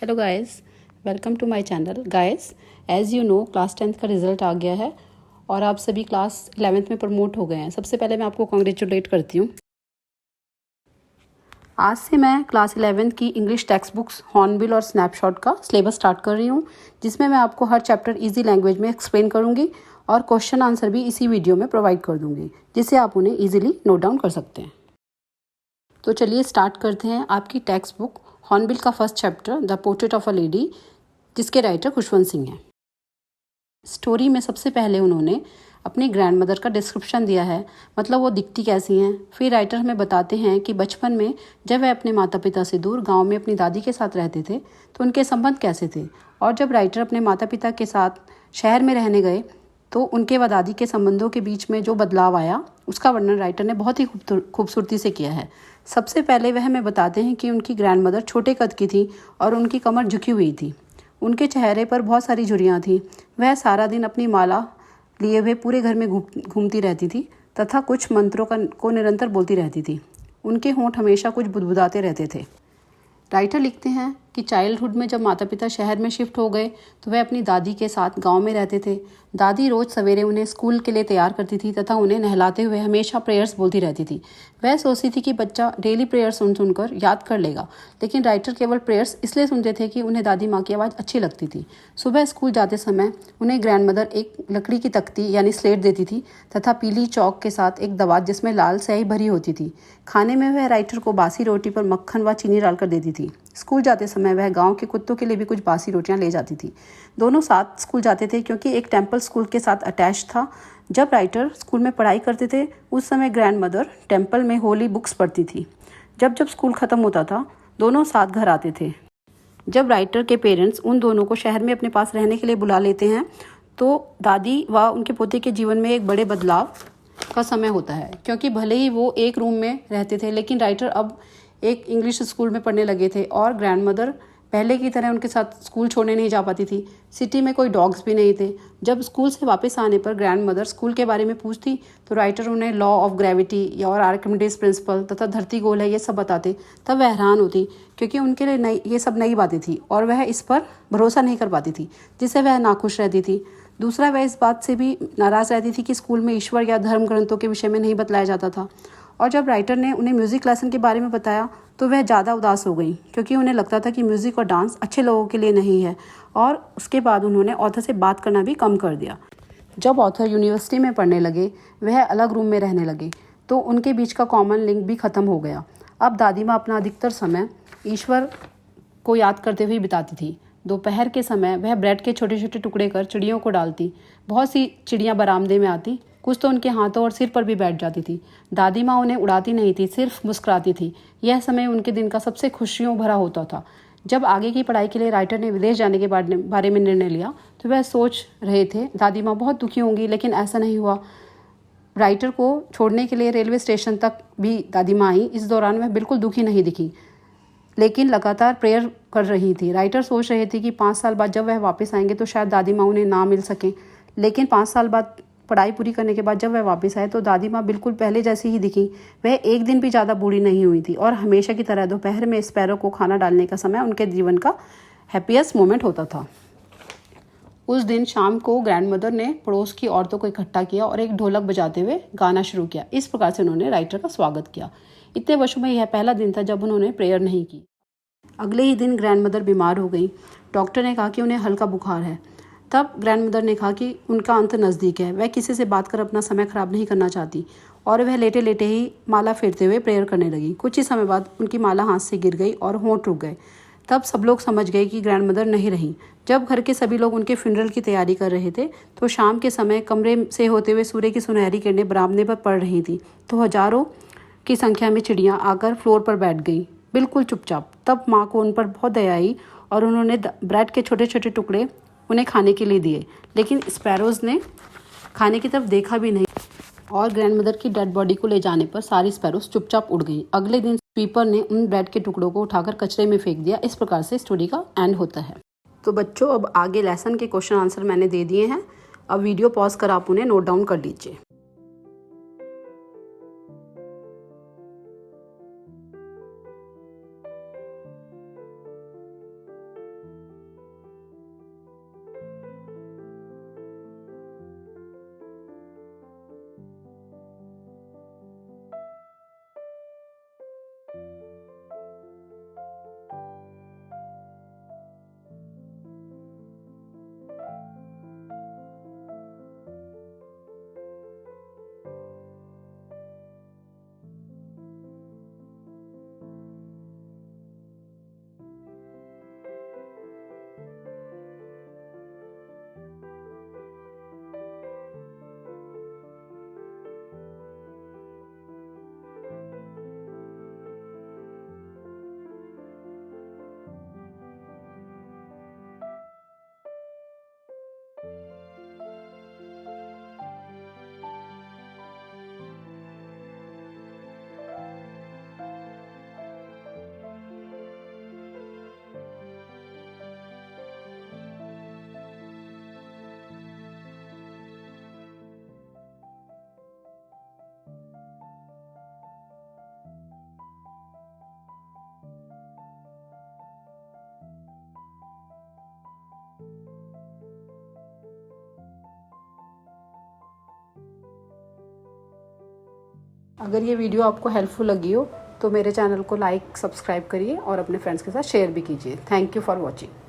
Hello guys, welcome to my channel. Guys, as you know class 10th का result आ गया है और आप सभी क्लास 11th में प्रमोट हो गए हैं। सबसे पहले मैं आपको कॉन्ग्रेचुलेट करती हूँ। आज से मैं क्लास 11th की इंग्लिश टेक्स्ट बुक्स हॉर्नबिल और स्नैपशॉट का सिलेबस स्टार्ट कर रही हूँ, जिसमें मैं आपको हर चैप्टर ईजी लैंग्वेज में एक्सप्लेन करूँगी और क्वेश्चन आंसर भी इसी वीडियो में प्रोवाइड कर दूँगी, जिससे आप उन्हें ईजिली नोट डाउन कर सकते हैं। तो चलिए स्टार्ट करते हैं आपकी टेक्स्ट बुक हॉर्नबिल का first chapter the portrait of a lady, जिसके राइटर खुशवंत सिंह हैं। स्टोरी में सबसे पहले उन्होंने अपनी ग्रैंडमदर का डिस्क्रिप्शन दिया है, मतलब वो दिखती कैसी हैं। फिर राइटर हमें बताते हैं कि बचपन में जब वह अपने माता पिता से दूर गांव में अपनी दादी के साथ रहते थे तो उनके संबंध कैसे थे, और जब राइटर अपने माता पिता के साथ शहर में रहने गए तो उनके व दादी के संबंधों के बीच में जो बदलाव आया उसका वर्णन राइटर ने बहुत ही खूबसूरती से किया है। सबसे पहले वह हमें बताते हैं कि उनकी ग्रैंडमदर छोटे कद की थी और उनकी कमर झुकी हुई थी। उनके चेहरे पर बहुत सारी झुर्रियाँ थीं। वह सारा दिन अपनी माला लिए हुए पूरे घर में घूमती रहती थी तथा कुछ मंत्रों को निरंतर बोलती रहती थी। उनके होंठ हमेशा कुछ बुदबुदाते रहते थे। राइटर लिखते हैं कि चाइल्डहुड में जब माता पिता शहर में शिफ्ट हो गए तो वह अपनी दादी के साथ गांव में रहते थे। दादी रोज़ सवेरे उन्हें स्कूल के लिए तैयार करती थी तथा उन्हें नहलाते हुए हमेशा प्रेयर्स बोलती रहती थी। वह सोचती थी कि बच्चा डेली प्रेयर्स सुनकर याद कर लेगा, लेकिन राइटर केवल प्रेयर्स इसलिए सुनते थे कि उन्हें दादी माँ की आवाज़ अच्छी लगती थी। सुबह स्कूल जाते समय उन्हें ग्रैंडमदर एक लकड़ी की तख्ती यानी स्लेट देती थी तथा पीली चौक के साथ एक दवात जिसमें लाल स्याही भरी होती थी। खाने में वह राइटर को बासी रोटी पर मक्खन व चीनी डालकर देती थी। स्कूल जाते समय वह गांव के कुत्तों के लिए भी कुछ बासी रोटियां ले जाती थी। दोनों साथ स्कूल जाते थे क्योंकि एक टेम्पल स्कूल के साथ अटैच था। जब राइटर स्कूल में पढ़ाई करते थे उस समय ग्रैंडमदर टेम्पल में होली बुक्स पढ़ती थी। जब जब स्कूल ख़त्म होता था दोनों साथ घर आते थे। जब राइटर के पेरेंट्स उन दोनों को शहर में अपने पास रहने के लिए बुला लेते हैं तो दादी व उनके पोते के जीवन में एक बड़े बदलाव का समय होता है, क्योंकि भले ही वो एक रूम में रहते थे लेकिन राइटर अब एक इंग्लिश स्कूल में पढ़ने लगे थे और ग्रैंडमदर पहले की तरह उनके साथ स्कूल छोड़ने नहीं जा पाती थी। सिटी में कोई डॉग्स भी नहीं थे। जब स्कूल से वापस आने पर ग्रैंडमदर स्कूल के बारे में पूछती तो राइटर उन्हें लॉ ऑफ ग्रेविटी और आर्किमिडीज प्रिंसिपल तथा धरती गोल है ये सब बताते। तब वह हैरान होती क्योंकि उनके लिए ये सब नई बातें थी और वह इस पर भरोसा नहीं कर पाती थी, जिससे वह नाखुश रहती थी। दूसरा, वह इस बात से भी नाराज़ रहती थी कि स्कूल में ईश्वर या धर्म ग्रंथों के विषय में नहीं बतलाया जाता था। और जब राइटर ने उन्हें म्यूज़िक लेसन के बारे में बताया तो वह ज़्यादा उदास हो गई, क्योंकि उन्हें लगता था कि म्यूज़िक और डांस अच्छे लोगों के लिए नहीं है। और उसके बाद उन्होंने ऑथर से बात करना भी कम कर दिया। जब ऑथर यूनिवर्सिटी में पढ़ने लगे, वह अलग रूम में रहने लगे तो उनके बीच का कॉमन लिंक भी ख़त्म हो गया। अब दादी माँ अपना अधिकतर समय ईश्वर को याद करते हुए बिताती थी। दोपहर के समय वह ब्रेड के छोटे छोटे टुकड़े कर चिड़ियों को डालती। बहुत सी चिड़ियाँ बरामदे में आती, कुछ तो उनके हाथों और सिर पर भी बैठ जाती थी। दादी माँ उन्हें उड़ाती नहीं थी, सिर्फ मुस्कुराती थी। यह समय उनके दिन का सबसे खुशियों भरा होता था। जब आगे की पढ़ाई के लिए राइटर ने विदेश जाने के बारे में निर्णय लिया तो वह सोच रहे थे दादी माँ बहुत दुखी होंगी, लेकिन ऐसा नहीं हुआ। राइटर को छोड़ने के लिए रेलवे स्टेशन तक भी दादी माँ आई। इस दौरान वह बिल्कुल दुखी नहीं दिखी, लेकिन लगातार प्रेयर कर रही थी। राइटर सोच रहे थे कि 5 साल बाद जब वह वापस आएंगे तो शायद दादी माँ उन्हें ना मिल सकें, लेकिन 5 साल बाद पढ़ाई पूरी करने के बाद जब वह वापस आए तो दादी माँ बिल्कुल पहले जैसी ही दिखी। वह एक दिन भी ज़्यादा बूढ़ी नहीं हुई थी और हमेशा की तरह दोपहर में स्पैरो को खाना डालने का समय उनके जीवन का हैप्पीएस्ट मोमेंट होता था। उस दिन शाम को ग्रैंडमदर ने पड़ोस की औरतों को इकट्ठा किया और एक ढोलक बजाते हुए गाना शुरू किया। इस प्रकार से उन्होंने राइटर का स्वागत किया। इतने वर्षों में यह पहला दिन था जब उन्होंने प्रेयर नहीं की। अगले ही दिन ग्रैंडमदर बीमार हो गई। डॉक्टर ने कहा कि उन्हें हल्का बुखार है। तब ग्रैंडमदर ने कहा कि उनका अंत नज़दीक है। वह किसी से बात कर अपना समय खराब नहीं करना चाहती और वह लेटे लेटे ही माला फेरते हुए प्रेयर करने लगी। कुछ ही समय बाद उनकी माला हाथ से गिर गई और होंठ रुक गए। तब सब लोग समझ गए कि ग्रैंडमदर नहीं रहीं। जब घर के सभी लोग उनके फ्यूनरल की तैयारी कर रहे थे तो शाम के समय कमरे से होते हुए सूर्य की सुनहरी किरणें बरामदे पर पड़ रही थी तो हजारों की संख्या में चिड़ियाँ आकर फ्लोर पर बैठ गईं, बिल्कुल चुपचाप। तब माँ को उन पर बहुत दया आई और उन्होंने ब्रेड के छोटे छोटे टुकड़े उन्हें खाने के लिए दिए, लेकिन स्पैरोज़ ने खाने की तरफ देखा भी नहीं और ग्रैंडमदर की डेड बॉडी को ले जाने पर सारी स्पैरोज़ चुपचाप उड़ गईं। अगले दिन स्वीपर ने उन ब्रेड के टुकड़ों को उठाकर कचरे में फेंक दिया। इस प्रकार से स्टोरी का एंड होता है। तो बच्चों, अब आगे लेसन के क्वेश्चन आंसर मैंने दे दिए हैं। अब वीडियो पॉज कर आप उन्हें नोट डाउन कर लीजिए। अगर ये वीडियो आपको हेल्पफुल लगी हो तो मेरे चैनल को लाइक सब्सक्राइब करिए और अपने फ्रेंड्स के साथ शेयर भी कीजिए। Thank you for watching.